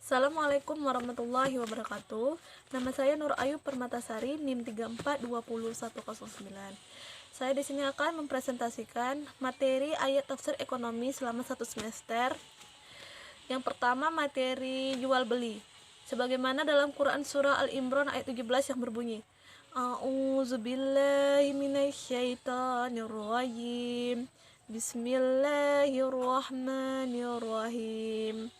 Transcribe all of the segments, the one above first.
Assalamualaikum warahmatullahi wabarakatuh. Nama saya Nur Ayu Permatasari, NIM 34201109. Saya di sini akan mempresentasikan materi ayat tafsir ekonomi selama satu semester. Yang pertama, materi jual beli. Sebagaimana dalam Quran surah Al-Imran ayat 17 yang berbunyi, A'udzubillahi minasyaitonirrajim. Bismillahirrahmanirrahim.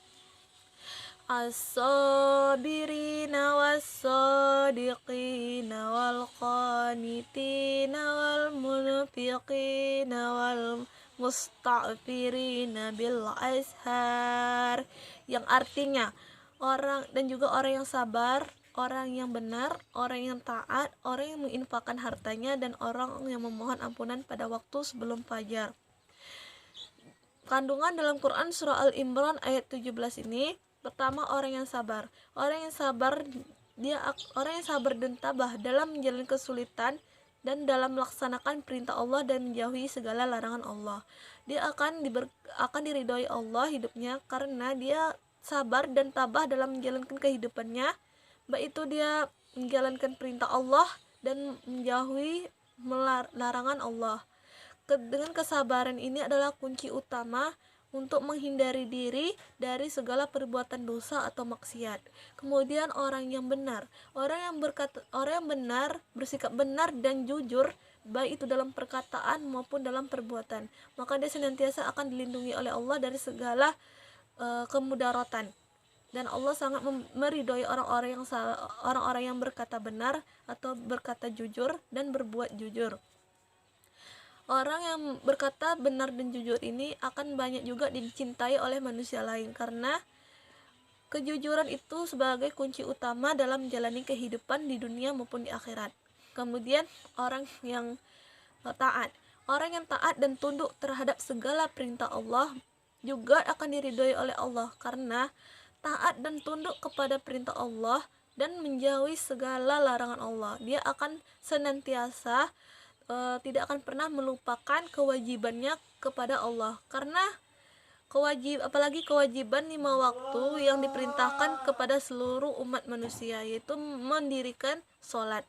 As-sabirina was-sadiqina wal-qanitina wal-munfiqina wal-musta'firina bil-ashar, yang artinya orang dan juga orang yang sabar, orang yang benar, orang yang taat, orang yang menginfakkan hartanya, dan orang yang memohon ampunan pada waktu sebelum fajar. Kandungan dalam Quran surah Al-Imran ayat 17 ini, pertama, orang yang sabar. Orang yang sabar dan tabah dalam menjalani kesulitan dan dalam melaksanakan perintah Allah dan menjauhi segala larangan Allah. Dia akan diridhoi Allah hidupnya karena dia sabar dan tabah dalam menjalankan kehidupannya, baik itu dia menjalankan perintah Allah dan menjauhi larangan Allah. Dengan kesabaran ini adalah kunci utama untuk menghindari diri dari segala perbuatan dosa atau maksiat. Kemudian orang yang benar, orang yang benar, bersikap benar dan jujur, baik itu dalam perkataan maupun dalam perbuatan, maka dia senantiasa akan dilindungi oleh Allah dari segala kemudaratan. Dan Allah sangat meridhoi orang-orang yang berkata benar atau berkata jujur dan berbuat jujur. Orang yang berkata benar dan jujur ini akan banyak juga dicintai oleh manusia lain, karena kejujuran itu sebagai kunci utama dalam menjalani kehidupan di dunia maupun di akhirat. Kemudian orang yang taat. Orang yang taat dan tunduk terhadap segala perintah Allah juga akan diridhoi oleh Allah, karena taat dan tunduk kepada perintah Allah dan menjauhi segala larangan Allah. Dia akan senantiasa tidak akan pernah melupakan kewajibannya kepada Allah, karena apalagi kewajiban 5 waktu yang diperintahkan kepada seluruh umat manusia, yaitu mendirikan sholat,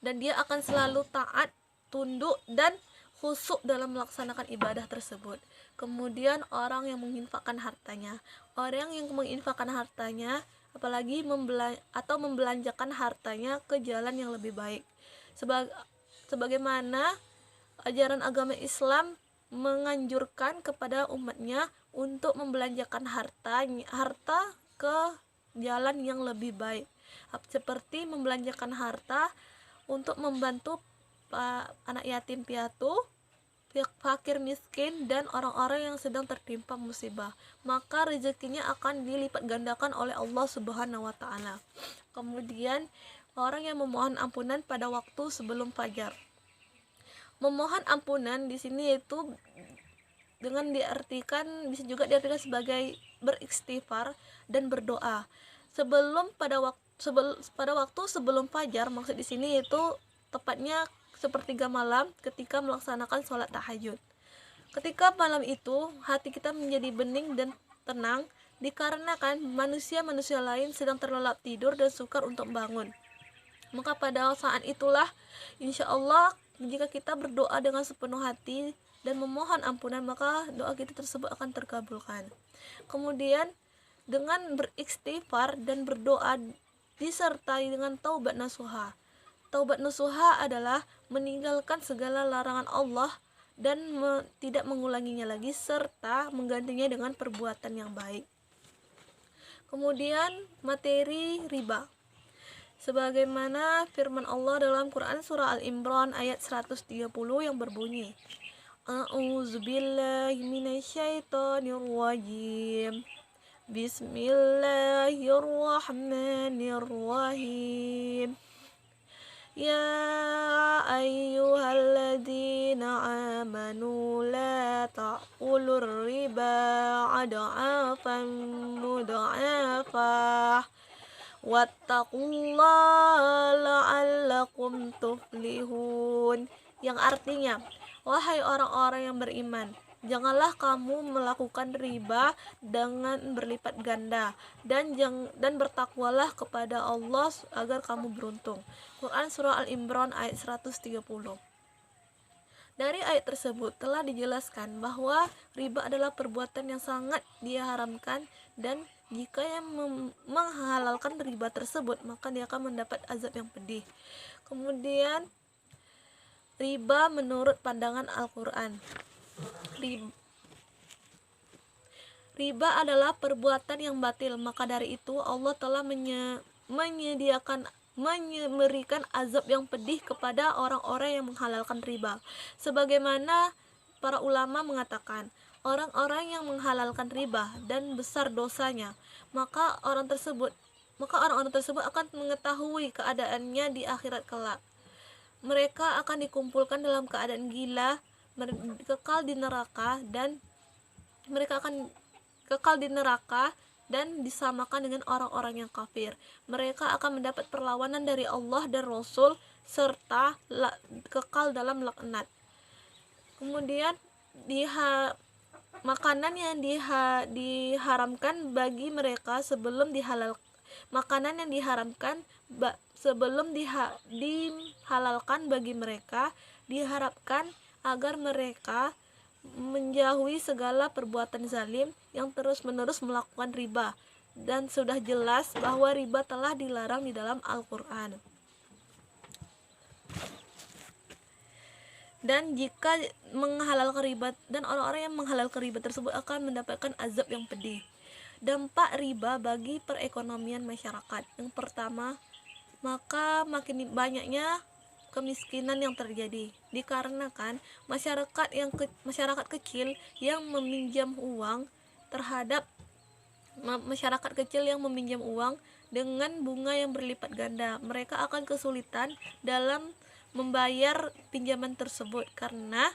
dan dia akan selalu taat, tunduk, dan khusyuk dalam melaksanakan ibadah tersebut. Kemudian orang yang menginfakkan hartanya, apalagi membelanjakan hartanya ke jalan yang lebih baik. Sebagaimana ajaran agama Islam menganjurkan kepada umatnya untuk membelanjakan harta ke jalan yang lebih baik, seperti membelanjakan harta untuk membantu anak yatim piatu, fakir miskin, dan orang-orang yang sedang tertimpa musibah, maka rezekinya akan dilipat gandakan oleh Allah Subhanahu wa Ta'ala. Kemudian orang yang memohon ampunan pada waktu sebelum fajar. Memohon ampunan di sini itu bisa juga diartikan sebagai beristighfar dan berdoa pada waktu sebelum fajar. Maksud di sini itu tepatnya sepertiga malam ketika melaksanakan sholat tahajud. Ketika malam itu hati kita menjadi bening dan tenang, dikarenakan manusia-manusia lain sedang terlelap tidur dan sukar untuk bangun. Maka pada saat itulah insya Allah jika kita berdoa dengan sepenuh hati dan memohon ampunan, maka doa kita tersebut akan terkabulkan. Kemudian dengan beristighfar dan berdoa disertai dengan taubat nasuha. Taubat nasuha adalah meninggalkan segala larangan Allah dan tidak mengulanginya lagi, serta menggantinya dengan perbuatan yang baik. Kemudian materi riba. Sebagaimana firman Allah dalam Quran surah Al-Imran ayat 130 yang berbunyi, A'udzubillahi minasyaitonirrajim. Bismillahirrahmanirrahim. Ya ayyuhalladzina amanu la ta'kulur riba ad'afan mud'afah wattaqullaha la'allakum tuflihun, yang artinya, wahai orang-orang yang beriman, Janganlah kamu melakukan riba dengan berlipat ganda, dan bertakwalah kepada Allah agar kamu beruntung. Quran Surah Al-Imran ayat 130. Dari ayat tersebut telah dijelaskan bahwa riba adalah perbuatan yang sangat diharamkan, dan jika yang menghalalkan riba tersebut maka dia akan mendapat azab yang pedih. Kemudian riba menurut pandangan Al-Quran. Riba adalah perbuatan yang batil, maka dari itu Allah telah memberikan azab yang pedih kepada orang-orang yang menghalalkan riba. Sebagaimana para ulama mengatakan, orang-orang yang menghalalkan riba dan besar dosanya, maka orang-orang tersebut akan mengetahui keadaannya di akhirat kelak. Mereka akan dikumpulkan dalam keadaan gila, kekal di neraka, dan mereka akan kekal di neraka dan disamakan dengan orang-orang yang kafir. Mereka akan mendapat perlawanan dari Allah dan Rasul serta kekal dalam laknat. Kemudian makanan yang diharamkan bagi mereka sebelum dihalalkan bagi mereka, diharapkan agar mereka menjauhi segala perbuatan zalim yang terus-menerus melakukan riba, dan sudah jelas bahwa riba telah dilarang di dalam Al-Quran. Dan jika menghalalkan riba, dan orang-orang yang menghalalkan riba tersebut akan mendapatkan azab yang pedih. Dampak riba bagi perekonomian masyarakat. Yang pertama, maka makin banyaknya kemiskinan yang terjadi, dikarenakan masyarakat kecil yang meminjam uang dengan bunga yang berlipat ganda. Mereka akan kesulitan dalam membayar pinjaman tersebut karena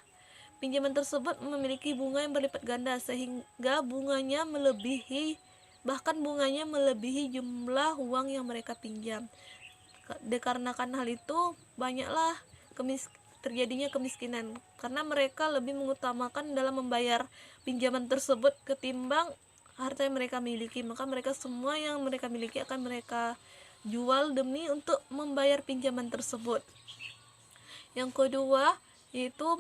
pinjaman tersebut memiliki bunga yang berlipat ganda, sehingga bunganya melebihi jumlah uang yang mereka pinjam. Dikarenakan hal itu, banyaklah terjadinya kemiskinan karena mereka lebih mengutamakan dalam membayar pinjaman tersebut ketimbang harta yang mereka miliki. Maka semua yang mereka miliki akan mereka jual demi untuk membayar pinjaman tersebut. Yang kedua, yaitu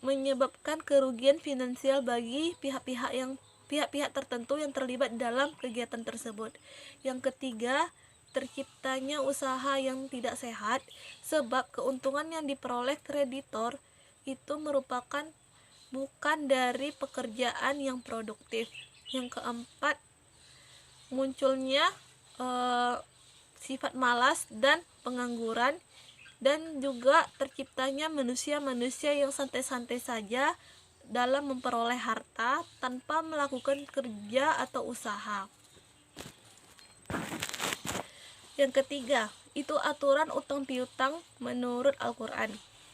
menyebabkan kerugian finansial bagi pihak-pihak tertentu yang terlibat dalam kegiatan tersebut. Yang ketiga, terciptanya usaha yang tidak sehat, sebab keuntungan yang diperoleh kreditor itu merupakan bukan dari pekerjaan yang produktif. Yang keempat, munculnya sifat malas dan pengangguran, dan juga terciptanya manusia-manusia yang santai-santai saja dalam memperoleh harta tanpa melakukan kerja atau usaha. Yang ketiga, itu aturan utang piutang menurut Al-Quran.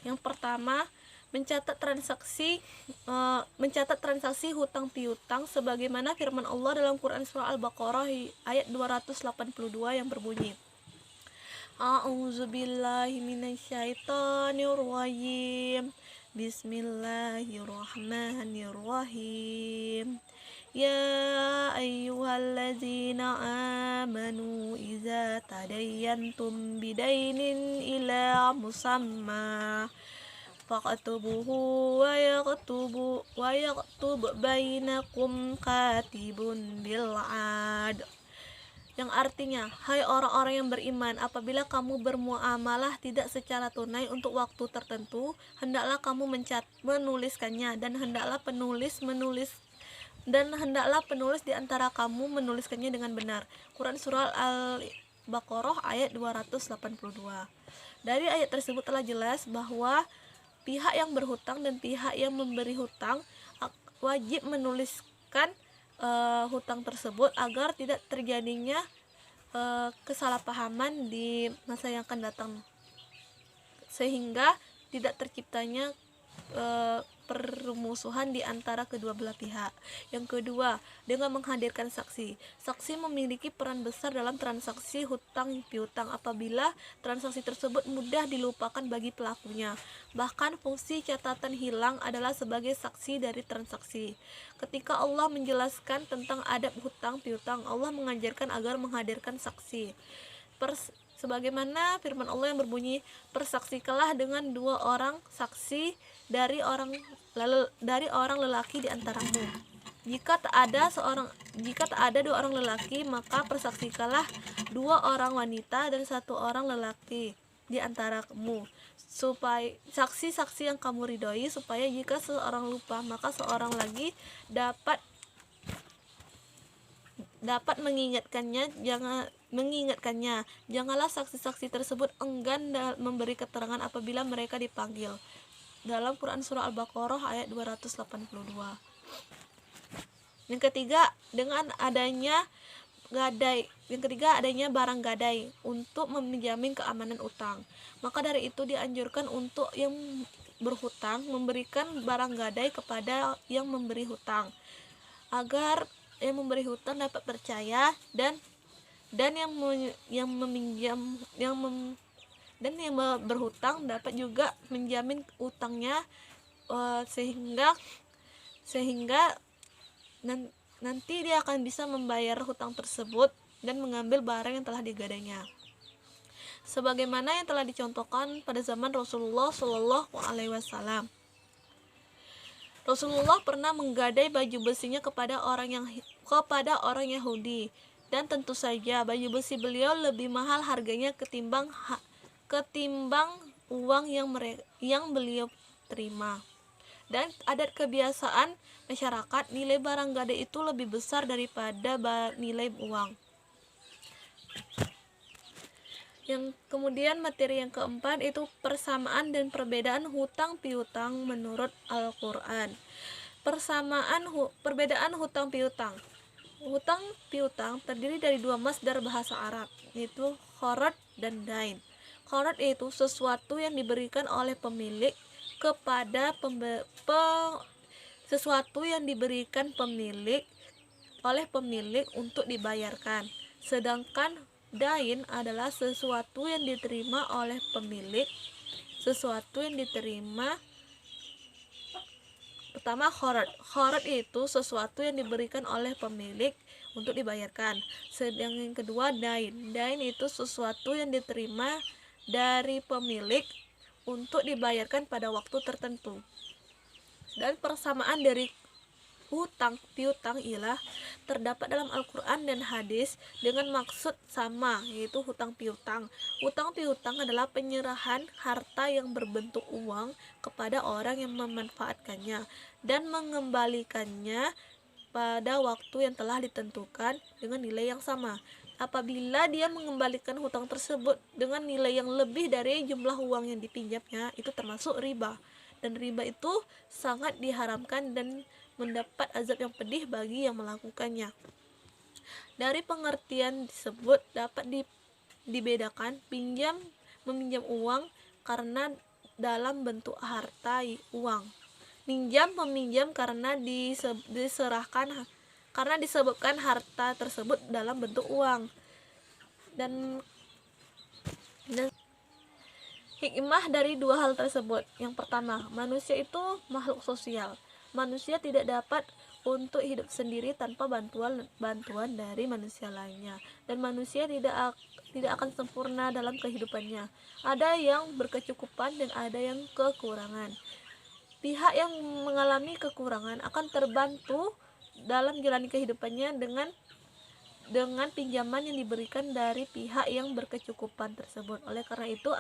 Yang pertama, mencatat transaksi hutang piutang sebagaimana firman Allah dalam Quran Surah Al-Baqarah ayat 282 yang berbunyi, A'udzubillahi minasyaitonirrajim. Bismillahirrahmanirrahim. Ya ayyuhalladzina amanu iza tadayantum bidainin ila musamma faqtubuhu wa yaktub bainakum katibun bil adl. Yang artinya, hai orang-orang yang beriman, apabila kamu bermuamalah tidak secara tunai untuk waktu tertentu, hendaklah kamu menuliskannya, dan hendaklah penulis di antara kamu menuliskannya dengan benar. Quran Surah Al-Baqarah ayat 282. Dari ayat tersebut telah jelas bahwa pihak yang berhutang dan pihak yang memberi hutang wajib menuliskan hutang tersebut agar tidak terjadinya kesalahpahaman di masa yang akan datang, sehingga tidak terciptanya permusuhan di antara kedua belah pihak. Yang kedua, dengan menghadirkan saksi. Saksi memiliki peran besar dalam transaksi hutang piutang apabila transaksi tersebut mudah dilupakan bagi pelakunya. Bahkan fungsi catatan hilang adalah sebagai saksi dari transaksi. Ketika Allah menjelaskan tentang adab hutang piutang, Allah mengajarkan agar menghadirkan saksi. Sebagaimana firman Allah yang berbunyi, persaksikanlah dengan 2 orang saksi dari orang lelaki di antaramu. Jika tak ada 2 orang lelaki, maka persaksikanlah 2 orang wanita dan 1 orang lelaki di antaramu, supaya saksi-saksi yang kamu ridhoi, supaya jika seorang lupa, maka seorang lagi dapat mengingatkannya. Janganlah saksi-saksi tersebut enggan memberi keterangan apabila mereka dipanggil. Dalam Quran surah Al-Baqarah ayat 282. Yang ketiga, adanya barang gadai untuk menjamin keamanan utang. Maka dari itu dianjurkan untuk yang berhutang memberikan barang gadai kepada yang memberi hutang, agar yang memberi hutang dapat percaya dan yang berhutang dapat juga menjamin utangnya, sehingga nanti dia akan bisa membayar hutang tersebut dan mengambil barang yang telah digadainya. Sebagaimana yang telah dicontohkan pada zaman Rasulullah Shallallahu Alaihi Wasallam. Rasulullah pernah menggadai baju besinya kepada orang Yahudi, dan tentu saja baju besi beliau lebih mahal harganya ketimbang uang yang beliau terima. Dan adat kebiasaan masyarakat, nilai barang gadai itu lebih besar daripada nilai uang. Yang kemudian materi yang keempat itu persamaan dan perbedaan hutang piutang menurut Al-Quran. Perbedaan hutang piutang. Hutang piutang terdiri dari 2 masdar bahasa Arab, yaitu qarad dan dain. Qarad yaitu sesuatu yang diberikan oleh pemilik kepada oleh pemilik untuk dibayarkan. Sedangkan dain adalah sesuatu yang diterima oleh pemilik. Pertama, qarad itu sesuatu yang diberikan oleh pemilik untuk dibayarkan. Sedangkan yang kedua, dain itu sesuatu yang diterima dari pemilik untuk dibayarkan pada waktu tertentu. Dan persamaan dari hutang piutang ialah terdapat dalam Al-Quran dan hadis dengan maksud sama, yaitu hutang piutang. Hutang piutang adalah penyerahan harta yang berbentuk uang kepada orang yang memanfaatkannya dan mengembalikannya pada waktu yang telah ditentukan dengan nilai yang sama. Apabila dia mengembalikan hutang tersebut dengan nilai yang lebih dari jumlah uang yang dipinjamnya, itu termasuk riba. Dan riba itu sangat diharamkan dan mendapat azab yang pedih bagi yang melakukannya. Dari pengertian tersebut dapat dibedakan meminjam uang karena dalam bentuk harta uang. Meminjam karena disebutkan harta tersebut dalam bentuk uang. Dan hikmah dari 2 hal tersebut. Yang pertama, manusia itu makhluk sosial. Manusia tidak dapat untuk hidup sendiri tanpa bantuan dari manusia lainnya, dan manusia tidak akan sempurna dalam kehidupannya. Ada yang berkecukupan dan ada yang kekurangan. Pihak yang mengalami kekurangan akan terbantu dalam menjalani kehidupannya dengan pinjaman yang diberikan dari pihak yang berkecukupan tersebut. Oleh karena itu,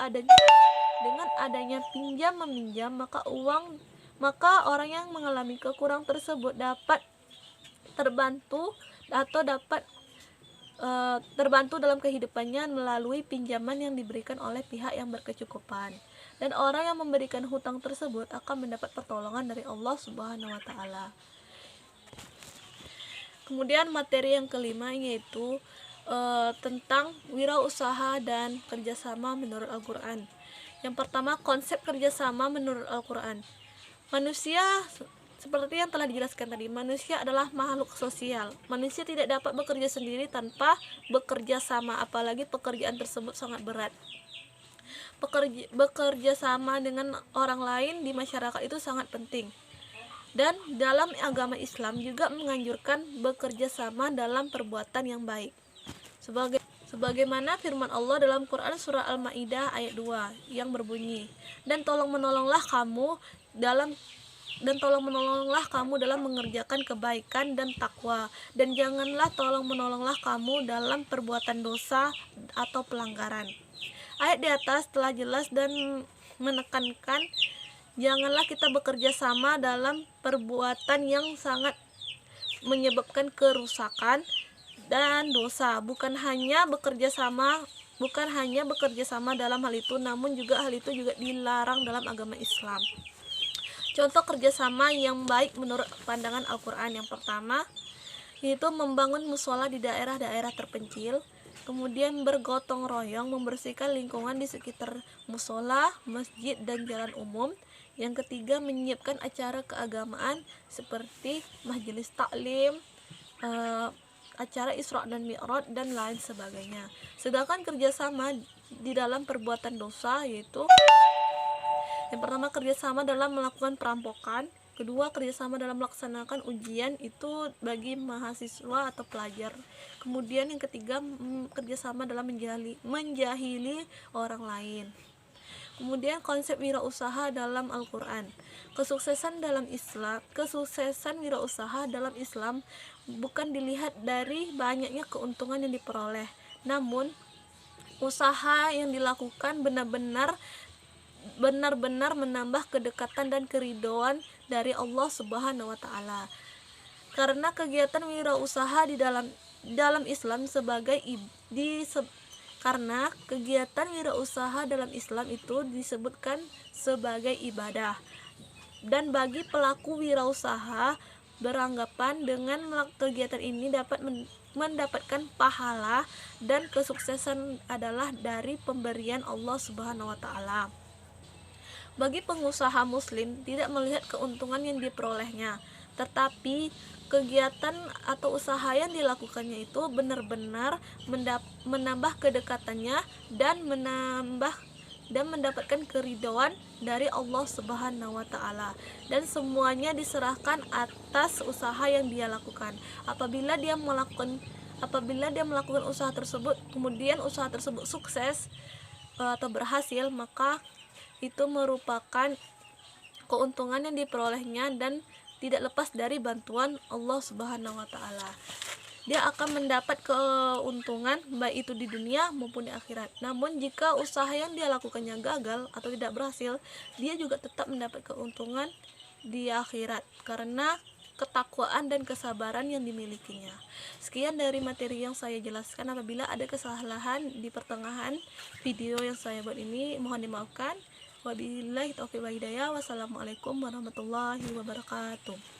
dengan adanya pinjam meminjam, maka orang yang mengalami kekurangan tersebut dapat terbantu dalam kehidupannya melalui pinjaman yang diberikan oleh pihak yang berkecukupan. Dan orang yang memberikan hutang tersebut akan mendapat pertolongan dari Allah Subhanahu wa taala. Kemudian materi yang kelima yaitu tentang wirausaha dan kerjasama menurut Al-Quran. Yang pertama, konsep kerjasama menurut Al-Quran. Manusia seperti yang telah dijelaskan tadi, manusia adalah makhluk sosial. Manusia tidak dapat bekerja sendiri tanpa bekerja sama, apalagi pekerjaan tersebut sangat berat. Bekerja sama dengan orang lain di masyarakat itu sangat penting. Dan dalam agama Islam juga menganjurkan bekerja sama dalam perbuatan yang baik. Sebagaimana firman Allah dalam Quran surah Al-Maidah ayat 2 yang berbunyi, dan tolong menolonglah kamu dalam mengerjakan kebaikan dan takwa, dan janganlah tolong menolonglah kamu dalam perbuatan dosa atau pelanggaran. Ayat di atas telah jelas dan menekankan janganlah kita bekerja sama dalam perbuatan yang sangat menyebabkan kerusakan dan dosa. Bukan hanya bekerja sama dalam hal itu, namun juga hal itu juga dilarang dalam agama Islam. Contoh kerjasama yang baik menurut pandangan Al-Quran yang pertama yaitu membangun musola di daerah-daerah terpencil, kemudian bergotong royong membersihkan lingkungan di sekitar musola, masjid, dan jalan umum. Yang ketiga, menyiapkan acara keagamaan seperti majelis taklim, acara Isra dan Mi'raj, dan lain sebagainya. Sedangkan kerjasama di dalam perbuatan dosa yaitu yang pertama, kerjasama dalam melakukan perampokan. Kedua, kerjasama dalam melaksanakan ujian itu bagi mahasiswa atau pelajar. Kemudian yang ketiga, kerjasama dalam menjahili orang lain. Kemudian konsep wirausaha dalam Al-Quran. Kesuksesan wirausaha dalam Islam bukan dilihat dari banyaknya keuntungan yang diperoleh, namun usaha yang dilakukan benar-benar menambah kedekatan dan keridhaan dari Allah Subhanahu wa taala. Karena kegiatan wirausaha di dalam Islam itu disebutkan sebagai ibadah. Dan bagi pelaku wirausaha beranggapan dengan kegiatan ini dapat mendapatkan pahala dan kesuksesan adalah dari pemberian Allah Subhanahu wa taala. Bagi pengusaha muslim tidak melihat keuntungan yang diperolehnya, tetapi kegiatan atau usaha yang dilakukannya itu benar-benar menambah kedekatannya dan mendapatkan keridhaan dari Allah Subhanahu wa taala, dan semuanya diserahkan atas usaha yang dia lakukan. Apabila dia melakukan usaha tersebut, kemudian usaha tersebut sukses atau berhasil, maka itu merupakan keuntungan yang diperolehnya dan tidak lepas dari bantuan Allah Subhanahu wa taala. Dia akan mendapat keuntungan baik itu di dunia maupun di akhirat. Namun jika usaha yang dia lakukannya gagal atau tidak berhasil, dia juga tetap mendapat keuntungan di akhirat karena ketakwaan dan kesabaran yang dimilikinya. Sekian dari materi yang saya jelaskan. Apabila ada kesalahan di pertengahan video yang saya buat ini, mohon dimaafkan. Wabillahi taufiq wal hidayah. Wassalamualaikum warahmatullahi wabarakatuh.